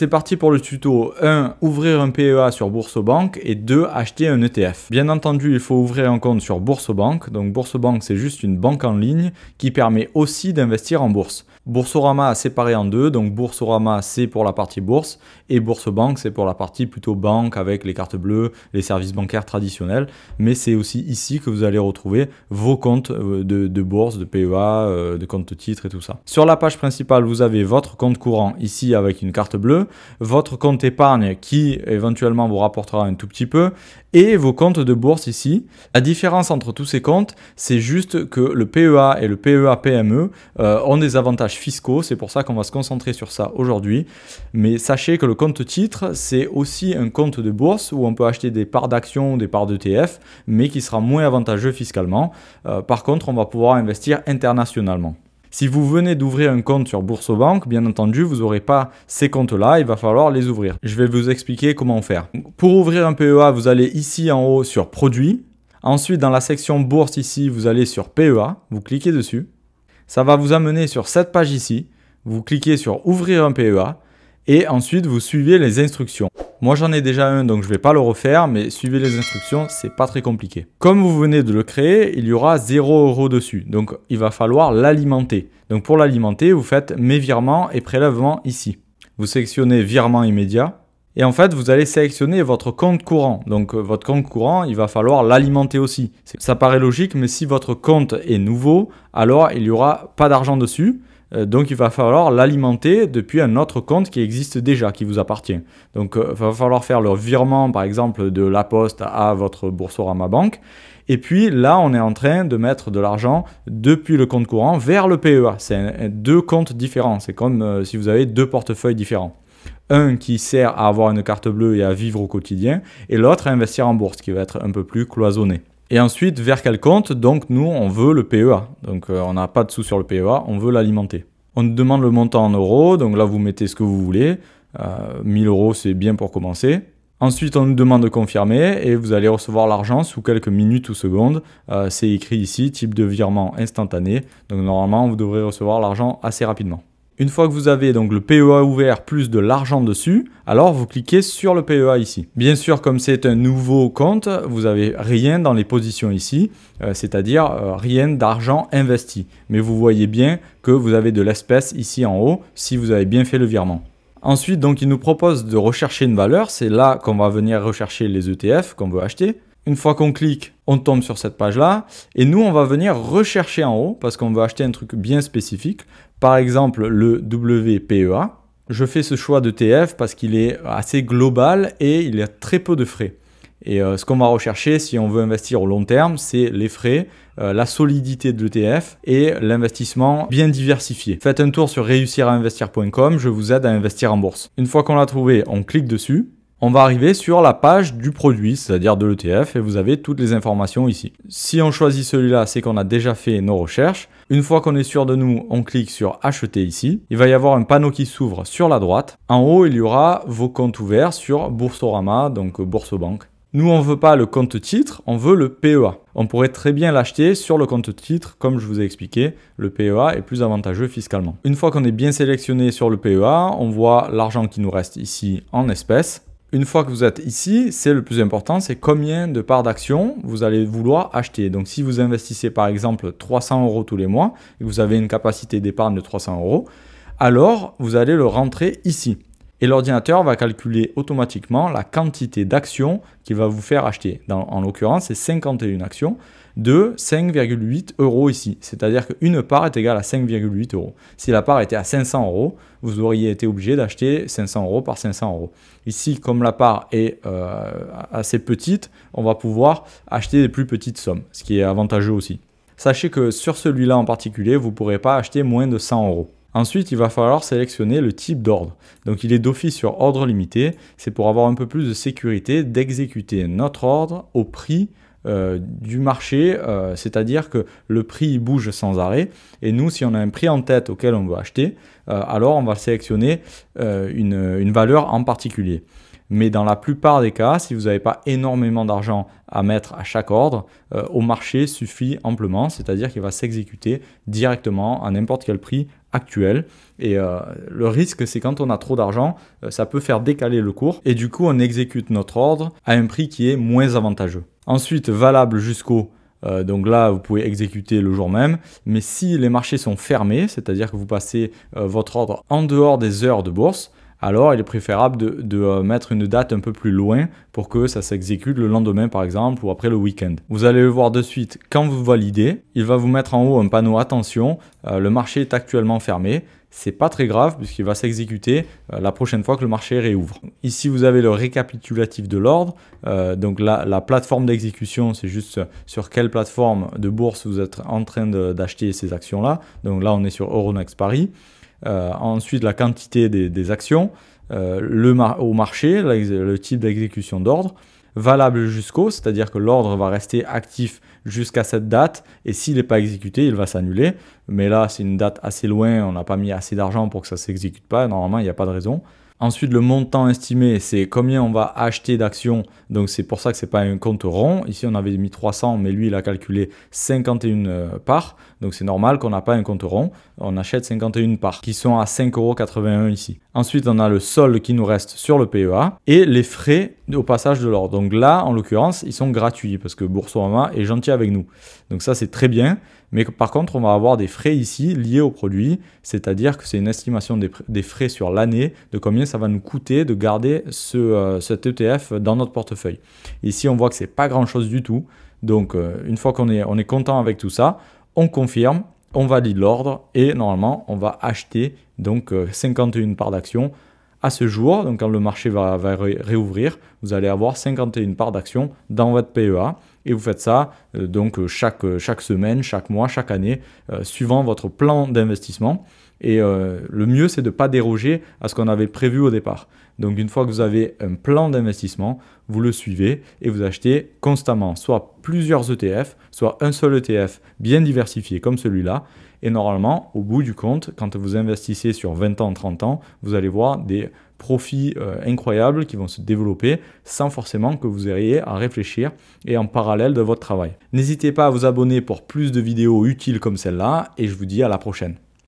C'est parti pour le tuto 1, ouvrir un PEA sur Boursobank et 2, acheter un ETF. Bien entendu, il faut ouvrir un compte sur Boursobank. Donc Boursobank, c'est juste une banque en ligne qui permet aussi d'investir en bourse. Boursorama a séparé en deux, donc Boursorama c'est pour la partie bourse et Boursobank c'est pour la partie plutôt banque avec les cartes bleues, les services bancaires traditionnels. Mais c'est aussi ici que vous allez retrouver vos comptes de bourse, de PEA, de compte titres et tout ça. Sur la page principale, vous avez votre compte courant ici avec une carte bleue, votre compte épargne qui éventuellement vous rapportera un tout petit peu et vos comptes de bourse ici. La différence entre tous ces comptes, c'est juste que le PEA et le PEA PME ont des avantages fiscaux, c'est pour ça qu'on va se concentrer sur ça aujourd'hui. Mais sachez que le compte titre, c'est aussi un compte de bourse où on peut acheter des parts d'actions ou des parts d'ETF, mais qui sera moins avantageux fiscalement. Par contre, on va pouvoir investir internationalement. Si vous venez d'ouvrir un compte sur Boursobank, bien entendu, vous n'aurez pas ces comptes-là, il va falloir les ouvrir. Je vais vous expliquer comment faire. Pour ouvrir un PEA, vous allez ici en haut sur Produits. Ensuite, dans la section Bourse ici, vous allez sur PEA, vous cliquez dessus. Ça va vous amener sur cette page ici. Vous cliquez sur Ouvrir un PEA et ensuite vous suivez les instructions. Moi j'en ai déjà un donc je ne vais pas le refaire, mais suivez les instructions, c'est pas très compliqué. Comme vous venez de le créer, il y aura 0 € dessus, donc il va falloir l'alimenter. Donc pour l'alimenter, vous faites Mes virements et prélèvements ici. Vous sélectionnez Virement immédiat et en fait vous allez sélectionner votre compte courant. Donc votre compte courant, il va falloir l'alimenter aussi. Ça paraît logique, mais si votre compte est nouveau, alors il n'y aura pas d'argent dessus. Donc il va falloir l'alimenter depuis un autre compte qui existe déjà, qui vous appartient. Donc il va falloir faire le virement par exemple de La Poste à votre Boursorama Bank. Et puis là on est en train de mettre de l'argent depuis le compte courant vers le PEA. C'est deux comptes différents, c'est comme si vous avez deux portefeuilles différents. Un qui sert à avoir une carte bleue et à vivre au quotidien, et l'autre à investir en bourse, qui va être un peu plus cloisonné. Et ensuite, vers quel compte? Donc nous, on veut le PEA. Donc on n'a pas de sous sur le PEA, on veut l'alimenter. On nous demande le montant en euros, donc là vous mettez ce que vous voulez. 1000 € c'est bien pour commencer. Ensuite, on nous demande de confirmer et vous allez recevoir l'argent sous quelques minutes ou secondes. C'est écrit ici, type de virement instantané. Donc normalement, vous devrez recevoir l'argent assez rapidement. Une fois que vous avez donc le PEA ouvert plus de l'argent dessus, alors vous cliquez sur le PEA ici. Bien sûr, comme c'est un nouveau compte, vous n'avez rien dans les positions ici, c'est-à-dire rien d'argent investi. Mais vous voyez bien que vous avez de l'espèce ici en haut si vous avez bien fait le virement. Ensuite, donc, il nous propose de rechercher une valeur. C'est là qu'on va venir rechercher les ETF qu'on veut acheter. Une fois qu'on clique, on tombe sur cette page-là. Et nous, on va venir rechercher en haut parce qu'on veut acheter un truc bien spécifique. Par exemple, le WPEA. Je fais ce choix d'ETF parce qu'il est assez global et il y a très peu de frais. Et ce qu'on va rechercher si on veut investir au long terme, c'est les frais, la solidité de l'ETF et l'investissement bien diversifié. Faites un tour sur réussirainvestir.com, je vous aide à investir en bourse. Une fois qu'on l'a trouvé, on clique dessus. On va arriver sur la page du produit, c'est-à-dire de l'ETF, et vous avez toutes les informations ici. Si on choisit celui-là, c'est qu'on a déjà fait nos recherches. Une fois qu'on est sûr de nous, on clique sur Acheter ici. Il va y avoir un panneau qui s'ouvre sur la droite. En haut, il y aura vos comptes ouverts sur Boursorama, donc Boursobank. Nous, on ne veut pas le compte titre, on veut le PEA. On pourrait très bien l'acheter sur le compte titre, comme je vous ai expliqué. Le PEA est plus avantageux fiscalement. Une fois qu'on est bien sélectionné sur le PEA, on voit l'argent qui nous reste ici en espèces. Une fois que vous êtes ici, c'est le plus important, c'est combien de parts d'actions vous allez vouloir acheter. Donc si vous investissez par exemple 300 € tous les mois et que vous avez une capacité d'épargne de 300 €, alors vous allez le rentrer ici. Et l'ordinateur va calculer automatiquement la quantité d'actions qu'il va vous faire acheter. En l'occurrence, c'est 51 actions de 5,8 € ici. C'est-à-dire qu'une part est égale à 5,8 €. Si la part était à 500 €, vous auriez été obligé d'acheter 500 € par 500 €. Ici, comme la part est assez petite, on va pouvoir acheter des plus petites sommes, ce qui est avantageux aussi. Sachez que sur celui-là en particulier, vous ne pourrez pas acheter moins de 100 €. Ensuite, il va falloir sélectionner le type d'ordre. Donc, il est d'office sur ordre limité. C'est pour avoir un peu plus de sécurité d'exécuter notre ordre au prix du marché, c'est-à-dire que le prix bouge sans arrêt. Et nous, si on a un prix en tête auquel on veut acheter, alors on va sélectionner une valeur en particulier. Mais dans la plupart des cas, si vous n'avez pas énormément d'argent à mettre à chaque ordre, au marché suffit amplement, c'est-à-dire qu'il va s'exécuter directement à n'importe quel prix actuel. Et le risque, c'est quand on a trop d'argent, ça peut faire décaler le cours. Et du coup, on exécute notre ordre à un prix qui est moins avantageux. Ensuite, valable jusqu'au... donc là, vous pouvez exécuter le jour même. Mais si les marchés sont fermés, c'est-à-dire que vous passez votre ordre en dehors des heures de bourse, alors il est préférable de mettre une date un peu plus loin pour que ça s'exécute le lendemain par exemple ou après le week-end. Vous allez le voir de suite quand vous validez. Il va vous mettre en haut un panneau attention, le marché est actuellement fermé. C'est pas très grave puisqu'il va s'exécuter la prochaine fois que le marché réouvre. Ici, vous avez le récapitulatif de l'ordre. Donc la plateforme d'exécution, c'est juste sur quelle plateforme de bourse vous êtes en train d'acheter ces actions-là. Donc là, on est sur Euronext Paris. Ensuite, la quantité des actions, au marché, le type d'exécution d'ordre, valable jusqu'au, c'est-à-dire que l'ordre va rester actif jusqu'à cette date et s'il n'est pas exécuté, il va s'annuler. Mais là, c'est une date assez loin, on n'a pas mis assez d'argent pour que ça ne s'exécute pas, normalement, il n'y a pas de raison. Ensuite, le montant estimé, c'est combien on va acheter d'actions. Donc, c'est pour ça que ce n'est pas un compte rond. Ici, on avait mis 300, mais lui, il a calculé 51 parts. Donc, c'est normal qu'on n'a pas un compte rond. On achète 51 parts qui sont à 5,81 € ici. Ensuite, on a le solde qui nous reste sur le PEA et les frais au passage de l'ordre. Donc là, en l'occurrence, ils sont gratuits parce que Boursorama est gentil avec nous. Donc ça, c'est très bien. Mais par contre, on va avoir des frais ici liés au produit, c'est-à-dire que c'est une estimation des frais sur l'année, de combien ça va nous coûter de garder cet ETF dans notre portefeuille. Ici, on voit que ce n'est pas grand-chose du tout. Donc, une fois qu'on est content avec tout ça, on confirme, on valide l'ordre et normalement, on va acheter donc 51 parts d'actions à ce jour. Donc, quand le marché va réouvrir, vous allez avoir 51 parts d'actions dans votre PEA. Et vous faites ça donc chaque semaine, chaque mois, chaque année, suivant votre plan d'investissement. Et le mieux, c'est de ne pas déroger à ce qu'on avait prévu au départ. Donc une fois que vous avez un plan d'investissement, vous le suivez et vous achetez constamment, soit plusieurs ETF, soit un seul ETF bien diversifié comme celui-là. Et normalement, au bout du compte, quand vous investissez sur 20 ans, 30 ans, vous allez voir des profits incroyables qui vont se développer sans forcément que vous ayez à réfléchir et en parallèle de votre travail. N'hésitez pas à vous abonner pour plus de vidéos utiles comme celle-là et je vous dis à la prochaine.